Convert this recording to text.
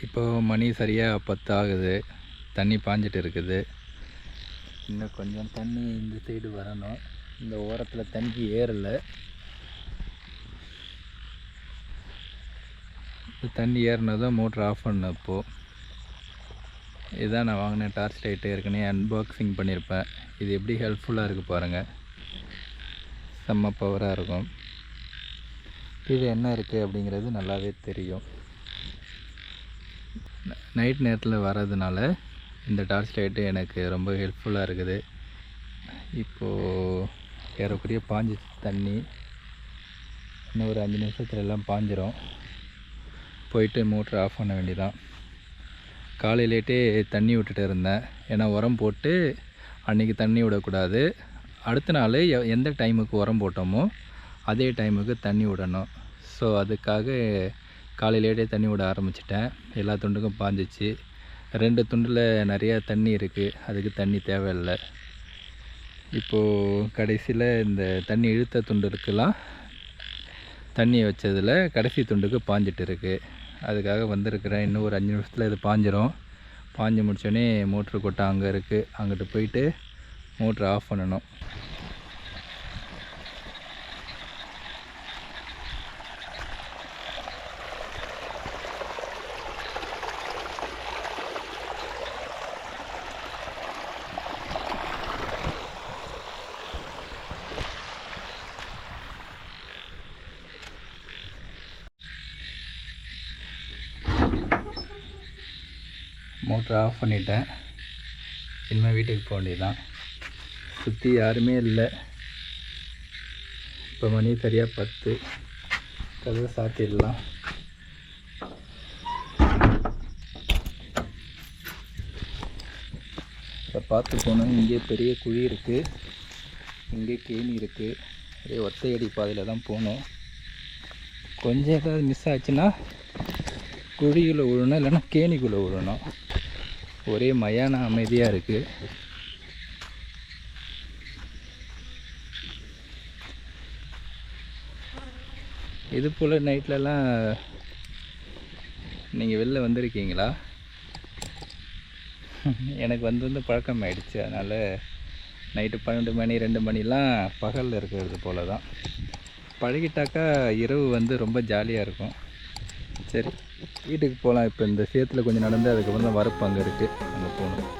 இப்போ மணி சரியாக 10 ஆகுது. தண்ணி பாஞ்சிட்டு இருக்குது. இன்னும் கொஞ்சம் தண்ணி இந்த சைடு வரணும். இந்த ஓரத்தில் தண்ணி ஏறலை. தண்ணி ஏறினதும் மோட்ரு ஆஃப் பண்ணேன். இப்போது இதுதான் நான் வாங்கின டார்ச் லைட்டு. ஏற்கனவே அன்பாக்சிங் பண்ணியிருப்பேன். இது எப்படி ஹெல்ப்ஃபுல்லாக இருக்குது பாருங்கள். செம்ம பவராக இருக்கும். கீழே என்ன இருக்குது அப்படிங்கிறது நல்லாவே தெரியும். நைட் நேரத்தில் வர்றதுனால இந்த டார்ச் லைட்டு எனக்கு ரொம்ப ஹெல்ப்ஃபுல்லாக இருக்குது. இப்போது ஏறக்குறைய பாஞ்சிச்சு தண்ணி. இன்னும் ஒரு 5 நிமிஷத்துல எல்லாம் பாஞ்சிரும். போயிட்டு மோட்ரு ஆஃப் பண்ண வேண்டியதான். காலையிலேட்டே தண்ணி விட்டுட்டு இருந்தேன். ஏன்னா உரம் போட்டு அன்றைக்கி தண்ணி விடக்கூடாது. அடுத்த நாள் எந்த டைமுக்கு உரம் போட்டோமோ அதே டைமுக்கு தண்ணி விடணும். ஸோ அதுக்காக காலையிலேட்டே தண்ணி விட ஆரம்பிச்சிட்டேன். எல்லா துண்டுக்கும் பாஞ்சிச்சு. 2 துண்டில் நிறையா தண்ணி இருக்குது. அதுக்கு தண்ணி தேவையில்லை. இப்போது கடைசியில் இந்த தண்ணி இழுத்த துண்டுக்கெல்லாம் தண்ணியை வச்சதில் கடைசி துண்டுக்கு பாஞ்சிட்டு இருக்குது. அதுக்காக வந்திருக்கிறேன். இன்னும் ஒரு 5 நிமிஷத்தில் இது பாஞ்சிரும். பாஞ்சு முடித்தோடனே மோட்ரு கொட்டை அங்கே இருக்குது. அங்கிட்டு போயிட்டு மோட்ரு ஆஃப் பண்ணணும். மோட்ரு ஆஃப் பண்ணிட்டேன். இனிமேல் வீட்டுக்கு போக வேண்டியதுதான். சுற்றி யாருமே இல்லை. இப்போ மணி சரியாக 10. கதவை சாத்திடலாம். இப்போ பார்த்து போகணும். இங்கே பெரிய குழி இருக்குது. இங்கே கேணி இருக்குது. ஒரே ஒத்தையடி பாதையில் தான் போகணும். கொஞ்சம் ஏதாவது மிஸ் ஆச்சுன்னா குழிக்குள்ளே விழணும், இல்லைன்னா கேணிக்குள்ளே விழணும். ஒரே மயான அமைதியாக இருக்குது. இது போல் நைட்லலாம் நீங்கள் வெளில வந்திருக்கீங்களா? எனக்கு வந்து பழக்கம் ஆகிடுச்சு. அதனால் நைட்டு 12 மணி 2 மணிலாம் பகலில் இருக்கிறது போல தான். பழகிட்டாக்கா இரவு ரொம்ப ஜாலியாக இருக்கும். சரி, வீட்டுக்கு போகலாம். இப்போ இந்த சேத்துல கொஞ்சம் நடந்து அதுக்கப்புறம் தான் வரப்பு அங்கே இருக்குது. அங்கே போகணும்.